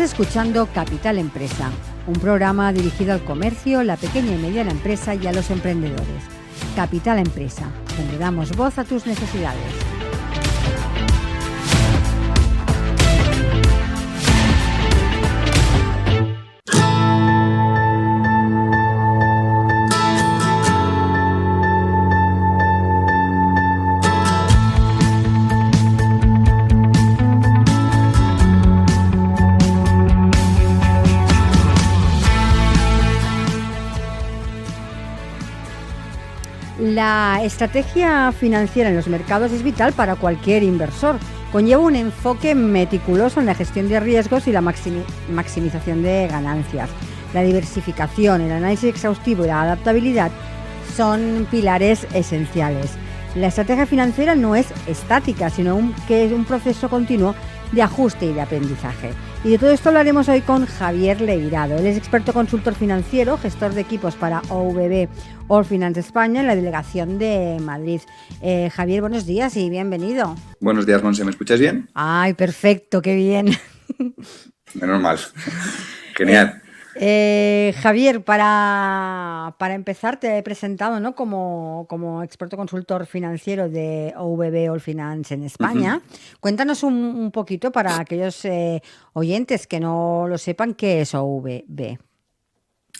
escuchando Capital Empresa, un programa dirigido al comercio, la pequeña y mediana empresa y a los emprendedores. Capital Empresa, donde damos voz a tus necesidades. La estrategia financiera en los mercados es vital para cualquier inversor. Conlleva un enfoque meticuloso en la gestión de riesgos y la maximización de ganancias. La diversificación, el análisis exhaustivo y la adaptabilidad son pilares esenciales. La estrategia financiera no es estática, sino que es un proceso continuo de ajuste y de aprendizaje. Y de todo esto hablaremos hoy con Javier Leirado. Él es experto consultor financiero, gestor de equipos para OVB All Finance España en la delegación de Madrid. Javier, buenos días y bienvenido. Buenos días, Monse. ¿Me escuchas bien? Ay, perfecto, qué bien. Menos mal. Genial. Javier, para empezar te he presentado, ¿no?, como experto consultor financiero de OVB All Finance en España. Cuéntanos un poquito para aquellos oyentes que no lo sepan, ¿qué es OVB?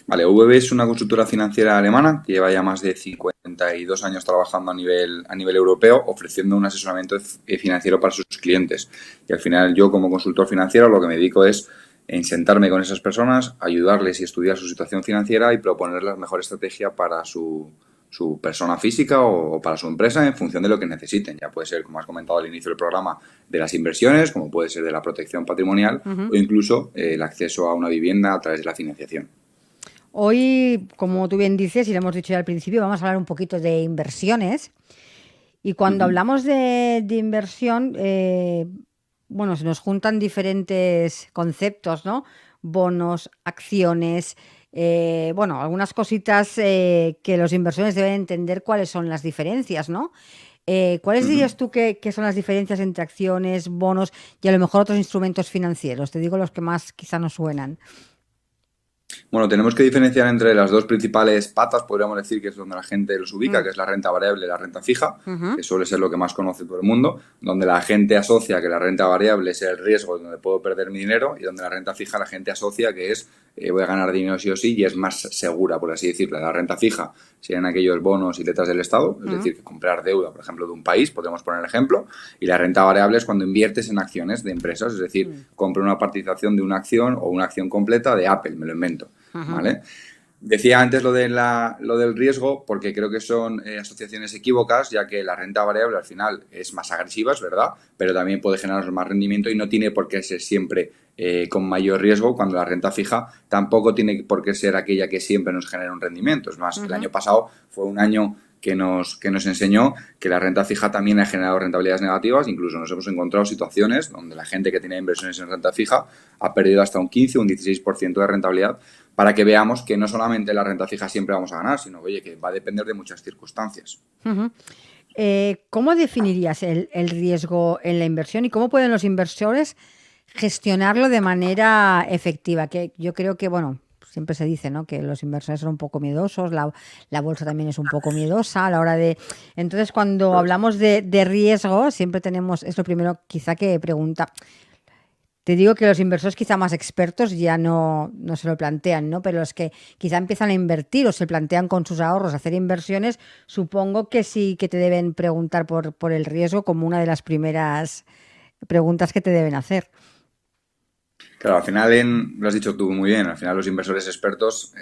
Vale, OVB es una consultora financiera alemana que lleva ya más de 52 años trabajando a nivel europeo, ofreciendo un asesoramiento financiero para sus clientes. Y al final yo, como consultor financiero, lo que me dedico es en sentarme con esas personas, ayudarles y estudiar su situación financiera y proponer la mejor estrategia para su persona física o para su empresa en función de lo que necesiten. Ya puede ser, como has comentado al inicio del programa, de las inversiones, como puede ser de la protección patrimonial o incluso el acceso a una vivienda a través de la financiación. Hoy, como tú bien dices, y lo hemos dicho ya al principio, vamos a hablar un poquito de inversiones. Y cuando hablamos de inversión, se nos juntan diferentes conceptos, ¿no? Bonos, acciones, algunas cositas que los inversores deben entender cuáles son las diferencias, ¿no? ¿Cuáles dirías tú que son las diferencias entre acciones, bonos y a lo mejor otros instrumentos financieros? Te digo los que más quizá nos suenan. Bueno, tenemos que diferenciar entre las dos principales patas, podríamos decir, que es donde la gente los ubica, que es la renta variable y la renta fija, que suele ser lo que más conoce todo el mundo, donde la gente asocia que la renta variable es el riesgo donde puedo perder mi dinero y donde la renta fija la gente asocia que es voy a ganar dinero sí o sí y es más segura, por así decirlo. La renta fija serían aquellos bonos y letras del Estado, es decir, que comprar deuda, por ejemplo, de un país, podemos poner el ejemplo, y la renta variable es cuando inviertes en acciones de empresas, es decir, compro una participación de una acción o una acción completa de Apple, me lo invento. ¿Vale? Decía antes lo del riesgo porque creo que son asociaciones equívocas, ya que la renta variable al final es más agresiva, es verdad, pero también puede generar más rendimiento y no tiene por qué ser siempre con mayor riesgo, cuando la renta fija tampoco tiene por qué ser aquella que siempre nos genera un rendimiento. Es más, el año pasado fue un año que nos enseñó que la renta fija también ha generado rentabilidades negativas. Incluso nos hemos encontrado situaciones donde la gente que tenía inversiones en renta fija ha perdido hasta un 15 o un 16% de rentabilidad, para que veamos que no solamente la renta fija siempre vamos a ganar, sino que va a depender de muchas circunstancias. ¿Cómo definirías el riesgo en la inversión y cómo pueden los inversores gestionarlo de manera efectiva? Que yo creo que, siempre se dice, ¿no?, que los inversores son un poco miedosos, la bolsa también es un poco miedosa a la hora de... Entonces, cuando hablamos de riesgo, siempre es lo primero quizá que pregunta. Te digo que los inversores quizá más expertos ya no se lo plantean, ¿no? Pero los que quizá empiezan a invertir o se plantean con sus ahorros hacer inversiones, supongo que sí que te deben preguntar por el riesgo como una de las primeras preguntas que te deben hacer. Claro, al final, lo has dicho tú muy bien, al final los inversores expertos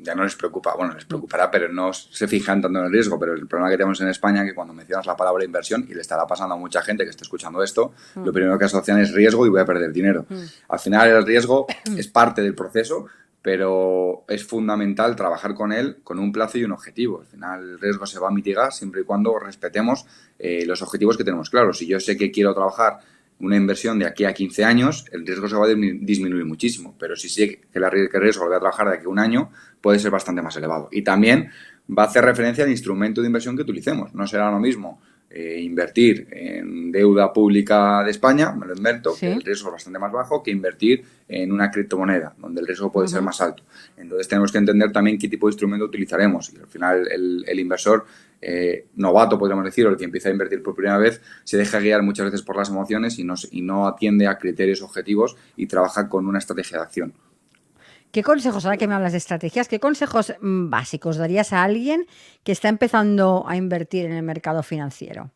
ya no les preocupa, les preocupará, pero no se fijan tanto en el riesgo. Pero el problema que tenemos en España es que cuando mencionas la palabra inversión, y le estará pasando a mucha gente que esté escuchando esto, lo primero que asocian es riesgo y voy a perder dinero. Al final el riesgo es parte del proceso, pero es fundamental trabajar con él con un plazo y un objetivo. Al final el riesgo se va a mitigar siempre y cuando respetemos los objetivos que tenemos claros. Si yo sé que quiero trabajar una inversión de aquí a 15 años, el riesgo se va a disminuir muchísimo. Pero si sé que el riesgo lo voy a trabajar de aquí a un año, puede ser bastante más elevado. Y también va a hacer referencia al instrumento de inversión que utilicemos. No será lo mismo invertir en deuda pública de España, me lo invento, que Sí. el riesgo es bastante más bajo que invertir en una criptomoneda, donde el riesgo puede ser más alto. Entonces tenemos que entender también qué tipo de instrumento utilizaremos. Y al final el inversor novato, podríamos decir, o el que empieza a invertir por primera vez, se deja guiar muchas veces por las emociones y no atiende a criterios objetivos y trabaja con una estrategia de acción. ¿Qué consejos, ahora que me hablas de estrategias, qué consejos básicos darías a alguien que está empezando a invertir en el mercado financiero?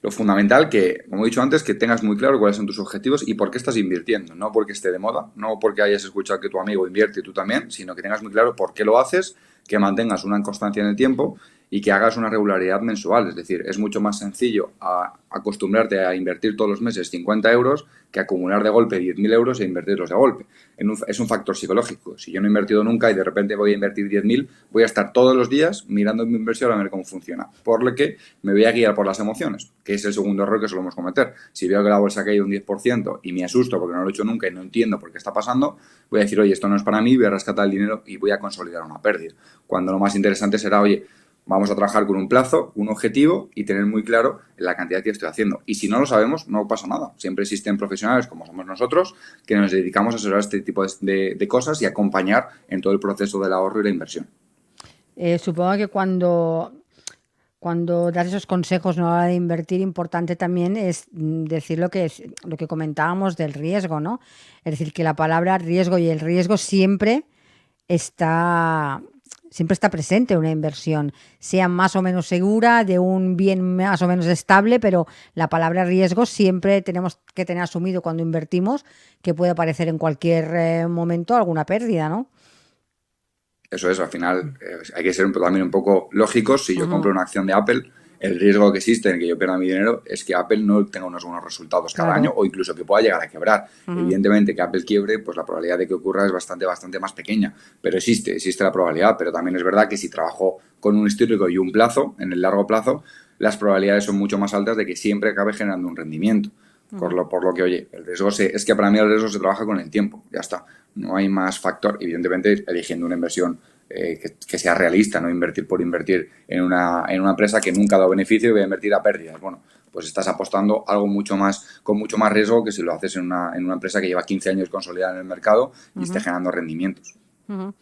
Lo fundamental que, como he dicho antes, que tengas muy claro cuáles son tus objetivos y por qué estás invirtiendo. No porque esté de moda, no porque hayas escuchado que tu amigo invierte y tú también, sino que tengas muy claro por qué lo haces, que mantengas una constancia en el tiempo y que hagas una regularidad mensual. Es decir, es mucho más sencillo acostumbrarte a invertir todos los meses 50 euros que acumular de golpe 10.000 euros e invertirlos de golpe. Es un factor psicológico. Si yo no he invertido nunca y de repente voy a invertir 10.000, voy a estar todos los días mirando mi inversión a ver cómo funciona. Por lo que me voy a guiar por las emociones, que es el segundo error que solemos cometer. Si veo que la bolsa ha caído un 10% y me asusto porque no lo he hecho nunca y no entiendo por qué está pasando, voy a decir, oye, esto no es para mí, voy a rescatar el dinero y voy a consolidar una pérdida. Cuando lo más interesante será, oye, vamos a trabajar con un plazo, un objetivo y tener muy claro la cantidad que estoy haciendo. Y si no lo sabemos, no pasa nada. Siempre existen profesionales como somos nosotros que nos dedicamos a asesorar este tipo de cosas y acompañar en todo el proceso del ahorro y la inversión. Supongo que cuando das esos consejos, ¿no?, a la hora de invertir, importante también es decir lo que comentábamos del riesgo, ¿no? Es decir, que la palabra riesgo y el riesgo está, siempre está presente en una inversión, sea más o menos segura, de un bien más o menos estable, pero la palabra riesgo siempre tenemos que tener asumido cuando invertimos que puede aparecer en cualquier momento alguna pérdida, ¿no? Eso es, al final hay que ser también un poco lógicos. Si yo Ujú. compro una acción de Apple, el riesgo que existe en que yo pierda mi dinero es que Apple no tenga unos buenos resultados cada año Claro. o incluso que pueda llegar a quebrar. Ujú. Evidentemente que Apple quiebre, pues la probabilidad de que ocurra es bastante más pequeña, pero existe la probabilidad. Pero también es verdad que si trabajo con un histórico y un plazo, en el largo plazo, las probabilidades son mucho más altas de que siempre acabe generando un rendimiento. Por lo que, oye, es que para mí el riesgo se trabaja con el tiempo, ya está. No hay más factor, evidentemente eligiendo una inversión que sea realista, no invertir por invertir en una empresa que nunca ha dado beneficio y voy a invertir a pérdidas. Bueno, pues estás apostando algo mucho más, con mucho más riesgo que si lo haces en una empresa que lleva 15 años consolidada en el mercado y esté generando rendimientos. Ujú.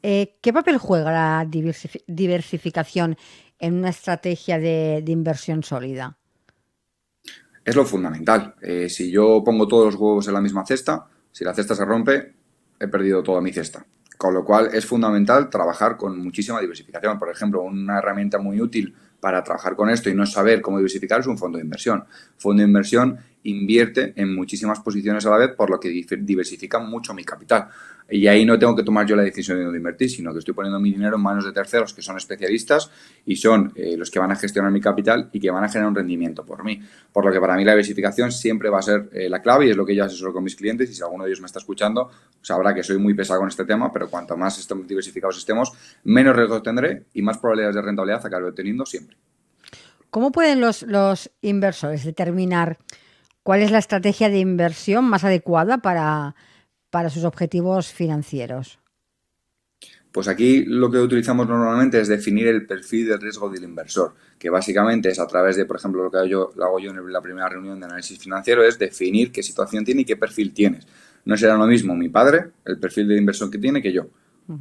¿Qué papel juega la diversificación en una estrategia de inversión sólida? Es lo fundamental. Si yo pongo todos los huevos en la misma cesta, si la cesta se rompe, he perdido toda mi cesta. Con lo cual es fundamental trabajar con muchísima diversificación. Por ejemplo, una herramienta muy útil para trabajar con esto y no saber cómo diversificar es un fondo de inversión. Fondo de inversión invierte en muchísimas posiciones a la vez, por lo que diversifica mucho mi capital. Y ahí no tengo que tomar yo la decisión de dónde invertir, sino que estoy poniendo mi dinero en manos de terceros que son especialistas y son los que van a gestionar mi capital y que van a generar un rendimiento por mí. Por lo que para mí la diversificación siempre va a ser la clave y es lo que yo asesoro con mis clientes y si alguno de ellos me está escuchando sabrá que soy muy pesado con este tema, pero cuanto más diversificados estemos, menos riesgos tendré y más probabilidades de rentabilidad acabaré obteniendo siempre. ¿Cómo pueden los inversores determinar cuál es la estrategia de inversión más adecuada para sus objetivos financieros? Pues aquí lo que utilizamos normalmente es definir el perfil de riesgo del inversor, que básicamente es a través de, por ejemplo, lo hago yo en la primera reunión de análisis financiero, es definir qué situación tiene y qué perfil tienes. No será lo mismo mi padre, el perfil de inversión que tiene, que yo.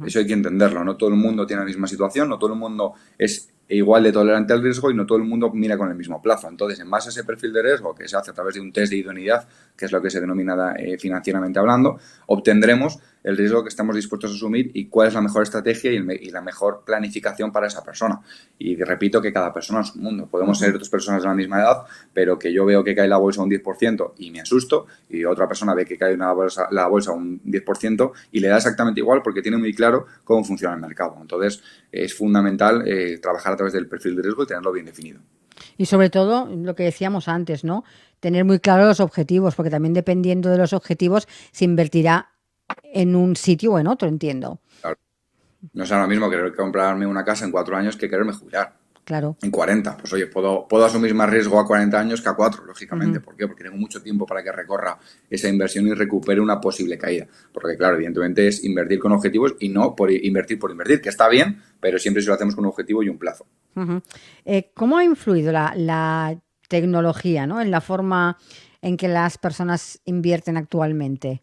Eso hay que entenderlo. No todo el mundo tiene la misma situación, no todo el mundo es igual de tolerante al riesgo y no todo el mundo mira con el mismo plazo. Entonces, en base a ese perfil de riesgo que se hace a través de un test de idoneidad, que es lo que se denomina financieramente hablando, obtendremos el riesgo que estamos dispuestos a asumir y cuál es la mejor estrategia y la mejor planificación para esa persona. Y repito que cada persona es un mundo. Podemos ser dos personas de la misma edad, pero que yo veo que cae la bolsa un 10% y me asusto, y otra persona ve que cae la bolsa un 10% y le da exactamente igual porque tiene muy claro cómo funciona el mercado. Entonces, es fundamental trabajar a través del perfil de riesgo y tenerlo bien definido. Y sobre todo, lo que decíamos antes, ¿no? Tener muy claro los objetivos, porque también dependiendo de los objetivos se invertirá en un sitio o en otro, entiendo. Claro. No es lo mismo querer comprarme una casa en 4 años que quererme jubilar. claro. en 40. Pues oye, puedo asumir más riesgo a 40 años que a 4, lógicamente. ¿Por qué? Porque tengo mucho tiempo para que recorra esa inversión y recupere una posible caída. Porque claro, evidentemente es invertir con objetivos y no por invertir, que está bien, pero siempre si lo hacemos con un objetivo y un plazo. ¿Cómo ha influido la tecnología, ¿no?, en la forma en que las personas invierten actualmente?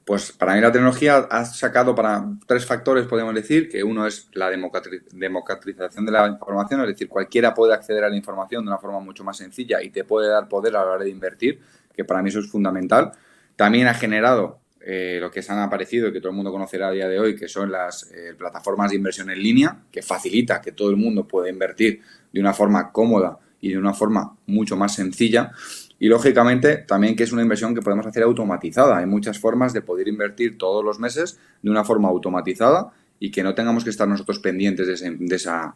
Pues para mí la tecnología ha sacado para 3 factores, podemos decir, que uno es la democratización de la información, es decir, cualquiera puede acceder a la información de una forma mucho más sencilla y te puede dar poder a la hora de invertir, que para mí eso es fundamental. También ha generado lo que se han aparecido y que todo el mundo conocerá a día de hoy, que son las plataformas de inversión en línea, que facilita que todo el mundo pueda invertir de una forma cómoda y de una forma mucho más sencilla. Y lógicamente también que es una inversión que podemos hacer automatizada. Hay muchas formas de poder invertir todos los meses de una forma automatizada y que no tengamos que estar nosotros pendientes de esa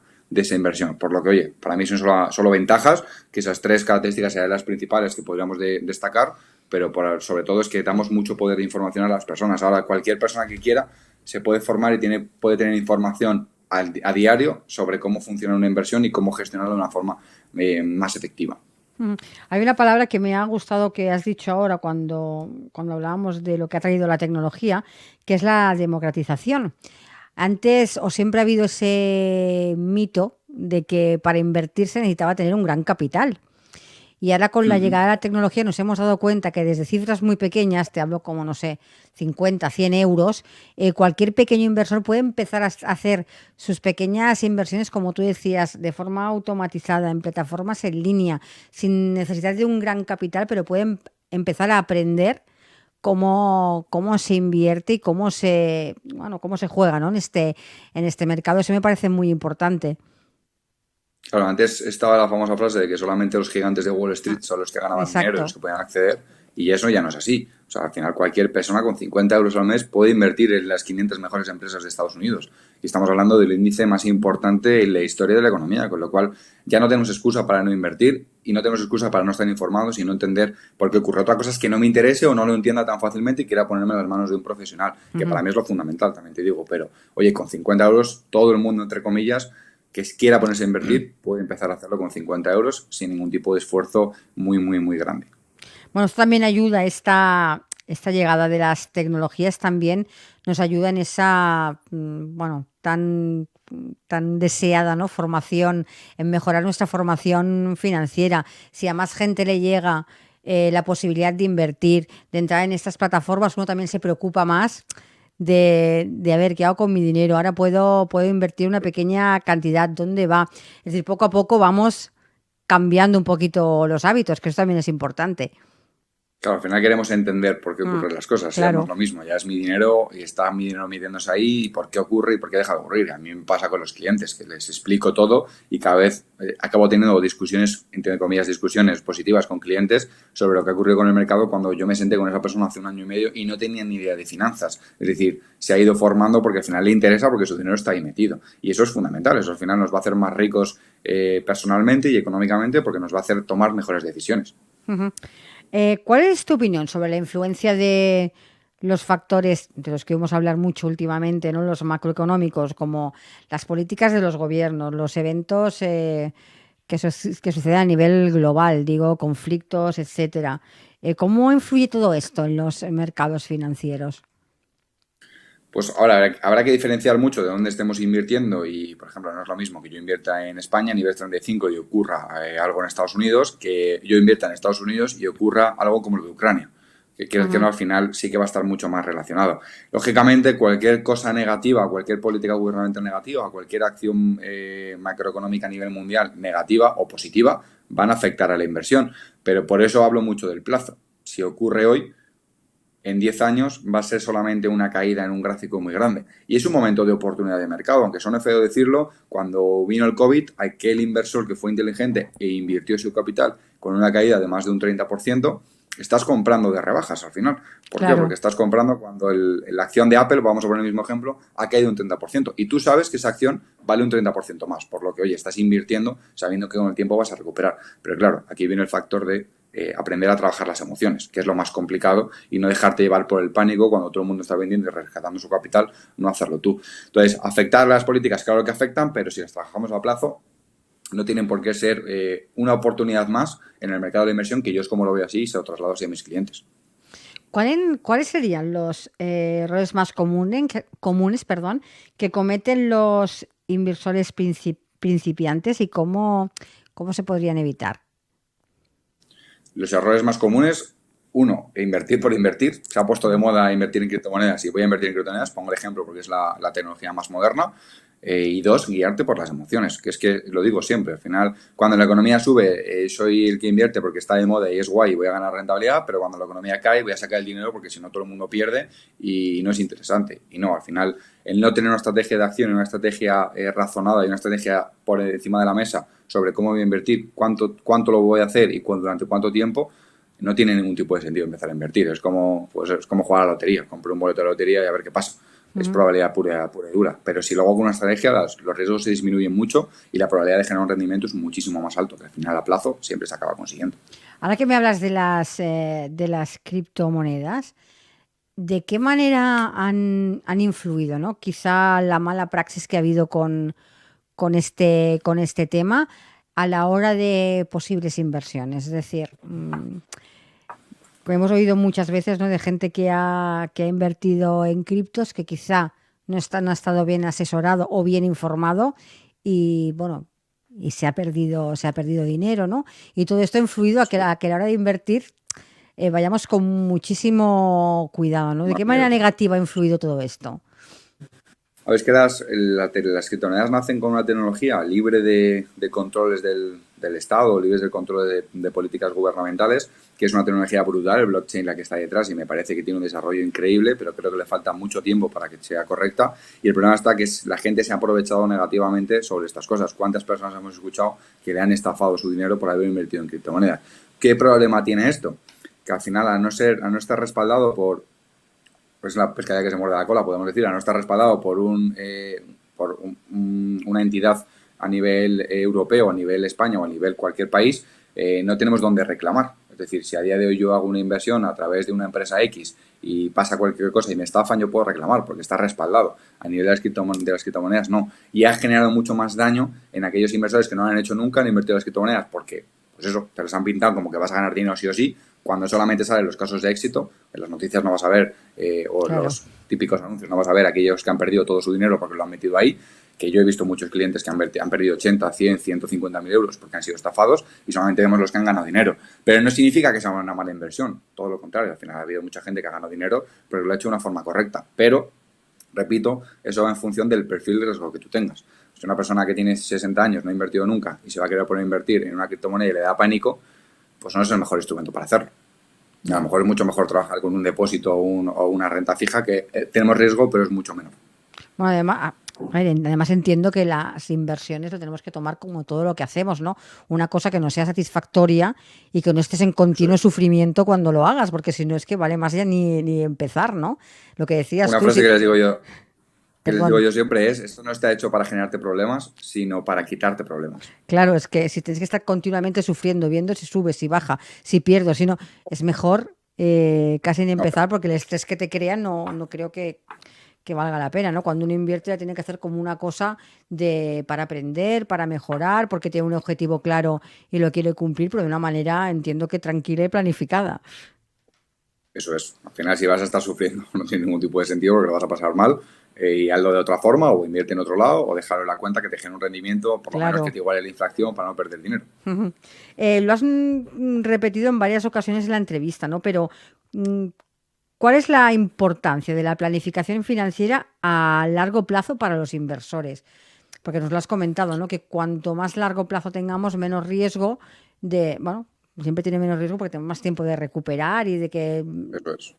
inversión. Por lo que, oye, para mí son solo ventajas, que esas 3 características serían las principales que podríamos destacar, pero sobre todo es que damos mucho poder de información a las personas. Ahora, cualquier persona que quiera se puede formar y puede tener información a diario sobre cómo funciona una inversión y cómo gestionarla de una forma más efectiva. Hay una palabra que me ha gustado que has dicho ahora cuando hablábamos de lo que ha traído la tecnología, que es la democratización. Antes o siempre ha habido ese mito de que para invertir se necesitaba tener un gran capital. Y ahora con la llegada de la tecnología nos hemos dado cuenta que desde cifras muy pequeñas, te hablo como, no sé, 50, 100 euros, cualquier pequeño inversor puede empezar a hacer sus pequeñas inversiones, como tú decías, de forma automatizada, en plataformas en línea, sin necesidad de un gran capital, pero pueden empezar a aprender cómo se invierte y cómo se juega, ¿no?, en este mercado. Eso me parece muy importante. Claro, antes estaba la famosa frase de que solamente los gigantes de Wall Street son los que ganaban dinero y los Exacto. que podían acceder, y eso ya no es así. O sea, al final cualquier persona con 50 euros al mes puede invertir en las 500 mejores empresas de Estados Unidos. Y estamos hablando del índice más importante en la historia de la economía, con lo cual ya no tenemos excusa para no invertir y no tenemos excusa para no estar informados y no entender por qué ocurre. Otra cosa es que no me interese o no lo entienda tan fácilmente y quiera ponerme en las manos de un profesional, que para mí es lo fundamental, también te digo. Pero, oye, con 50 euros todo el mundo, entre comillas, que quiera ponerse a invertir, puede empezar a hacerlo con 50 euros sin ningún tipo de esfuerzo muy, muy, muy grande. Bueno, esto también ayuda, esta llegada de las tecnologías también nos ayuda en esa, tan deseada, ¿no?, formación, en mejorar nuestra formación financiera. Si a más gente le llega la posibilidad de invertir, de entrar en estas plataformas, uno también se preocupa más de a ver qué hago con mi dinero. Ahora puedo invertir una pequeña cantidad, ¿dónde va? Es decir, poco a poco vamos cambiando un poquito los hábitos, que eso también es importante. Claro, al final queremos entender por qué ocurren las cosas. Ya no es Claro. lo mismo, ya es mi dinero y está mi dinero midiéndose ahí y por qué ocurre y por qué deja de ocurrir. A mí me pasa con los clientes, que les explico todo y cada vez acabo teniendo discusiones, entre comillas, discusiones positivas con clientes sobre lo que ha ocurrido con el mercado cuando yo me senté con esa persona hace 1 año y medio y no tenía ni idea de finanzas. Es decir, se ha ido formando porque al final le interesa porque su dinero está ahí metido. Y eso es fundamental, eso al final nos va a hacer más ricos personalmente y económicamente porque nos va a hacer tomar mejores decisiones. ¿Cuál es tu opinión sobre la influencia de los factores de los que vamos a hablar mucho últimamente, ¿no?, los macroeconómicos, como las políticas de los gobiernos, los eventos que suceden a nivel global, digo, conflictos, etcétera? ¿Cómo influye todo esto en los mercados financieros? Pues ahora habrá que diferenciar mucho de dónde estemos invirtiendo y, por ejemplo, no es lo mismo que yo invierta en España, en IBEX 35 y ocurra algo en Estados Unidos, que yo invierta en Estados Unidos y ocurra algo como lo de Ucrania. Que quieras que no, al final sí que va a estar mucho más relacionado. Lógicamente, cualquier cosa negativa, cualquier política gubernamental negativa, cualquier acción macroeconómica a nivel mundial negativa o positiva, van a afectar a la inversión. Pero por eso hablo mucho del plazo. Si ocurre hoy, en 10 años va a ser solamente una caída en un gráfico muy grande. Y es un momento de oportunidad de mercado, aunque suene feo decirlo, cuando vino el COVID, aquel inversor que fue inteligente e invirtió su capital con una caída de más de un 30%, estás comprando de rebajas al final. ¿Por qué? Porque Claro. estás comprando cuando la acción de Apple, vamos a poner el mismo ejemplo, ha caído un 30%. Y tú sabes que esa acción vale un 30% más, por lo que, oye, estás invirtiendo sabiendo que con el tiempo vas a recuperar. Pero claro, aquí viene el factor de aprender a trabajar las emociones, que es lo más complicado, y no dejarte llevar por el pánico cuando todo el mundo está vendiendo y rescatando su capital, no hacerlo tú. Entonces, afectar las políticas, claro que afectan, pero si las trabajamos a plazo, no tienen por qué ser una oportunidad más en el mercado de la inversión, que yo es como lo veo así y se lo traslado así a mis clientes. ¿Cuáles serían los errores más comunes, que cometen los inversores principiantes y cómo se podrían evitar? Los errores más comunes, uno, invertir por invertir. Se ha puesto de moda invertir en criptomonedas y voy a invertir en criptomonedas, pongo el ejemplo porque es la tecnología más moderna. Y dos, guiarte por las emociones, que es que lo digo siempre, al final, cuando la economía sube, soy el que invierte porque está de moda y es guay y voy a ganar rentabilidad, pero cuando la economía cae voy a sacar el dinero porque si no todo el mundo pierde y no es interesante. Y no, al final, el no tener una estrategia de acción y una estrategia razonada y una estrategia por encima de la mesa sobre cómo voy a invertir, cuánto lo voy a hacer y durante cuánto tiempo, no tiene ningún tipo de sentido empezar a invertir. Es como jugar a la lotería, compro un boleto de la lotería y a ver qué pasa. Es probabilidad pura y dura. Pero si luego con una estrategia los riesgos se disminuyen mucho y la probabilidad de generar un rendimiento es muchísimo más alto, que al final a plazo siempre se acaba consiguiendo. Ahora que me hablas de las criptomonedas, ¿de qué manera han influido, ¿no? Quizá la mala praxis que ha habido con este tema a la hora de posibles inversiones. Es decir, hemos oído muchas veces, ¿no?, de gente que ha invertido en criptos que quizá no ha estado bien asesorado o bien informado y bueno, y se ha perdido dinero, ¿no? Y todo esto ha influido a que a la hora de invertir vayamos con muchísimo cuidado, ¿no? ¿De qué manera negativa ha influido todo esto? A ver, es que las criptomonedas nacen con una tecnología libre de controles del Estado, libres del control de políticas gubernamentales, que es una tecnología brutal, el blockchain la que está detrás, y me parece que tiene un desarrollo increíble, pero creo que le falta mucho tiempo para que sea correcta. Y el problema está que la gente se ha aprovechado negativamente sobre estas cosas. ¿Cuántas personas hemos escuchado que le han estafado su dinero por haber invertido en criptomonedas? ¿Qué problema tiene esto? Que al final, a no estar respaldado por pues la pescadilla que se muerde la cola, podemos decir, a no estar respaldado por una entidad a nivel europeo, a nivel España o a nivel cualquier país, no tenemos dónde reclamar. Es decir, si a día de hoy yo hago una inversión a través de una empresa X y pasa cualquier cosa y me estafan, yo puedo reclamar porque está respaldado. A nivel de las criptomonedas no. Y ha generado mucho más daño en aquellos inversores que no lo han hecho nunca, han invertido en las criptomonedas porque, pues eso, te los han pintado como que vas a ganar dinero sí o sí, cuando solamente salen los casos de éxito. En las noticias no vas a ver, o claro, los típicos anuncios, no vas a ver aquellos que han perdido todo su dinero porque lo han metido ahí, que yo he visto muchos clientes que han perdido 80, 100, 150.000 euros porque han sido estafados, y solamente vemos los que han ganado dinero. Pero no significa que sea una mala inversión, todo lo contrario, al final ha habido mucha gente que ha ganado dinero, pero lo ha hecho de una forma correcta. Pero, repito, eso va en función del perfil de riesgo que tú tengas. Si una persona que tiene 60 años no ha invertido nunca y se va a querer poner a invertir en una criptomoneda y le da pánico, pues no es el mejor instrumento para hacerlo. A lo mejor es mucho mejor trabajar con un depósito o una renta fija, que tenemos riesgo, pero es mucho menor. Bueno, además entiendo que las inversiones lo tenemos que tomar como todo lo que hacemos, ¿no? Una cosa que no sea satisfactoria y que no estés en continuo sufrimiento cuando lo hagas, porque si no es que vale más ya ni empezar, ¿no? Lo que decías una tú. Frase que les digo yo. Que les digo yo siempre es, esto no está hecho para generarte problemas, sino para quitarte problemas. Claro, es que si tienes que estar continuamente sufriendo, viendo si sube, si baja, si pierdo, si no, es mejor casi ni empezar, porque el estrés que te crea no creo que valga la pena, ¿no? Cuando uno invierte ya tiene que hacer como una cosa para aprender, para mejorar, porque tiene un objetivo claro y lo quiere cumplir, pero de una manera, entiendo que tranquila y planificada. Eso es. Al final, si vas a estar sufriendo, no tiene ningún tipo de sentido porque lo vas a pasar mal. Y hazlo de otra forma, o invierte en otro lado, o déjalo en la cuenta que te genere un rendimiento, por lo menos que te iguale la inflación para no perder dinero. Lo has repetido en varias ocasiones en la entrevista, ¿no? Pero ¿cuál es la importancia de la planificación financiera a largo plazo para los inversores? Porque nos lo has comentado, ¿no? Que cuanto más largo plazo tengamos, menos riesgo siempre tiene menos riesgo porque tenemos más tiempo de recuperar y de que... Eso es.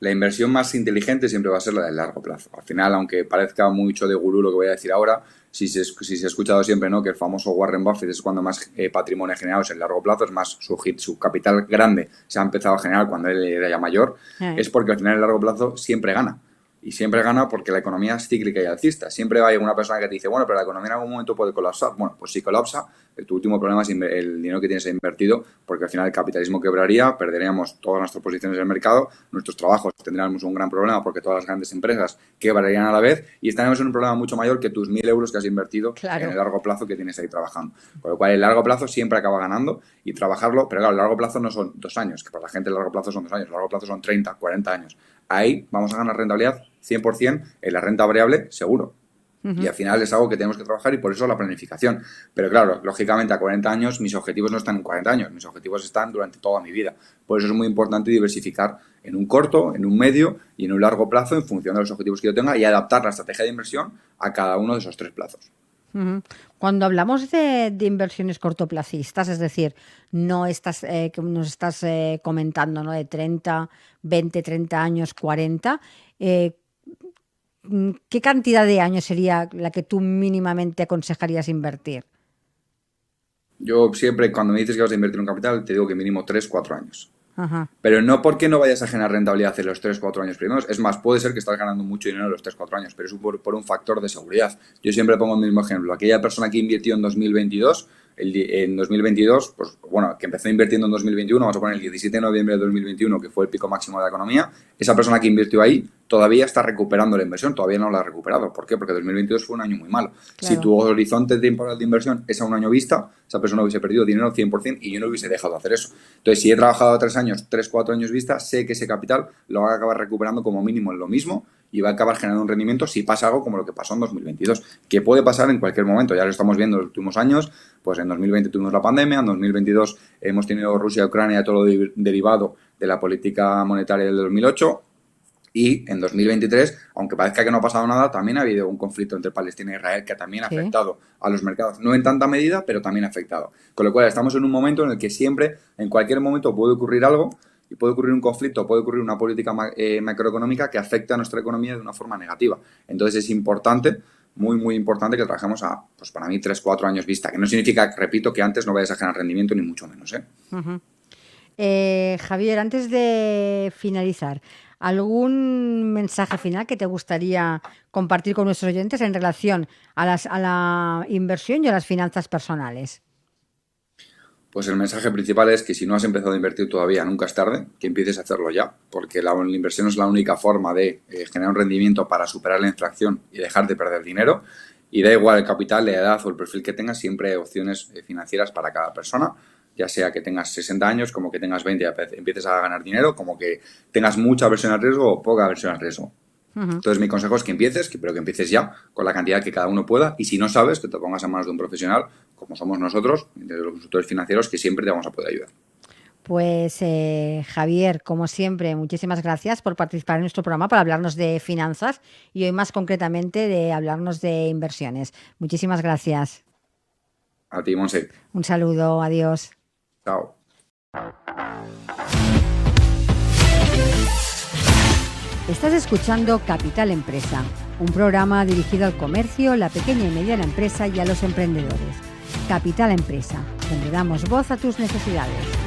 La inversión más inteligente siempre va a ser la del largo plazo. Al final, aunque parezca mucho de gurú lo que voy a decir ahora, si se ha escuchado siempre, ¿no?, que el famoso Warren Buffett es cuando más patrimonio ha generado, es el largo plazo, es más su capital grande se ha empezado a generar cuando él era ya mayor, es porque al final el largo plazo siempre gana. Y siempre gana porque la economía es cíclica y alcista. Siempre hay una persona que te dice, bueno, pero la economía en algún momento puede colapsar. Bueno, pues si colapsa, tu último problema es el dinero que tienes invertido, porque al final el capitalismo quebraría, perderíamos todas nuestras posiciones en el mercado, nuestros trabajos tendríamos un gran problema porque todas las grandes empresas quebrarían a la vez y estaríamos en un problema mucho mayor que tus 1.000 euros que has invertido en el largo plazo que tienes ahí trabajando. Con lo cual, el largo plazo siempre acaba ganando y trabajarlo, pero claro, el largo plazo no son 2 años, que para la gente el largo plazo son 2 años, el largo plazo son 30, 40 años. Ahí vamos a ganar rentabilidad 100% en la renta variable, seguro. Y al final es algo que tenemos que trabajar y por eso la planificación. Pero claro, lógicamente a 40 años mis objetivos no están en 40 años, mis objetivos están durante toda mi vida. Por eso es muy importante diversificar en un corto, en un medio y en un largo plazo en función de los objetivos que yo tenga y adaptar la estrategia de inversión a cada uno de esos 3 plazos. Cuando hablamos de inversiones cortoplacistas, es decir, no estás, que nos estás comentando, ¿no?, de 30, 20, 30 años, 40, ¿qué cantidad de años sería la que tú mínimamente aconsejarías invertir? Yo siempre, cuando me dices que vas a invertir un capital, te digo que mínimo 3, 4 años. Ajá. Pero no porque no vayas a generar rentabilidad en los 3, 4 años primeros. Es más, puede ser que estás ganando mucho dinero en los 3, 4 años, pero es por un factor de seguridad. Yo siempre pongo el mismo ejemplo. Aquella persona que invirtió en 2022, en 2022, pues bueno, que empezó invirtiendo en 2021, vamos a poner el 17 de noviembre de 2021, que fue el pico máximo de la economía, esa persona que invirtió ahí todavía está recuperando la inversión, todavía no la ha recuperado. ¿Por qué? Porque 2022 fue un año muy malo. Claro. Si tu horizonte temporal de inversión es a un año vista, esa persona hubiese perdido dinero al 100% y yo no hubiese dejado de hacer eso. Entonces, si he trabajado 3 años, 3, 4 años vista, sé que ese capital lo va a acabar recuperando como mínimo en lo mismo y va a acabar generando un rendimiento si pasa algo como lo que pasó en 2022, que puede pasar en cualquier momento. Ya lo estamos viendo en los últimos años, pues en 2020 tuvimos la pandemia, en 2022 hemos tenido Rusia, Ucrania, todo lo derivado de la política monetaria del 2008. Y en 2023, aunque parezca que no ha pasado nada, también ha habido un conflicto entre Palestina e Israel que también ha afectado a los mercados. No en tanta medida, pero también ha afectado. Con lo cual, estamos en un momento en el que siempre, en cualquier momento, puede ocurrir algo y puede ocurrir un conflicto, puede ocurrir una política macroeconómica que afecte a nuestra economía de una forma negativa. Entonces, es importante, muy, muy importante que trabajemos a, pues para mí, 3, 4 años vista. Que no significa, repito, que antes no vayas a generar rendimiento, ni mucho menos, Javier, antes de finalizar, ¿algún mensaje final que te gustaría compartir con nuestros oyentes en relación a la inversión y a las finanzas personales? Pues el mensaje principal es que si no has empezado a invertir todavía, nunca es tarde, que empieces a hacerlo ya, porque la inversión es la única forma de generar un rendimiento para superar la inflación y dejar de perder dinero. Y da igual el capital, la edad o el perfil que tengas, siempre hay opciones financieras para cada persona. Ya sea que tengas 60 años, como que tengas 20 y empieces a ganar dinero, como que tengas mucha aversión al riesgo o poca aversión al riesgo. Entonces mi consejo es que empieces, pero que empieces ya con la cantidad que cada uno pueda y si no sabes, que te pongas en manos de un profesional, como somos nosotros, de los consultores financieros, que siempre te vamos a poder ayudar. Pues Javier, como siempre, muchísimas gracias por participar en nuestro programa para hablarnos de finanzas y hoy más concretamente de hablarnos de inversiones. Muchísimas gracias. A ti, Monse. Un saludo, adiós. Chao. Estás escuchando Capital Empresa, un programa dirigido al comercio, la pequeña y mediana empresa y a los emprendedores. Capital Empresa, donde damos voz a tus necesidades.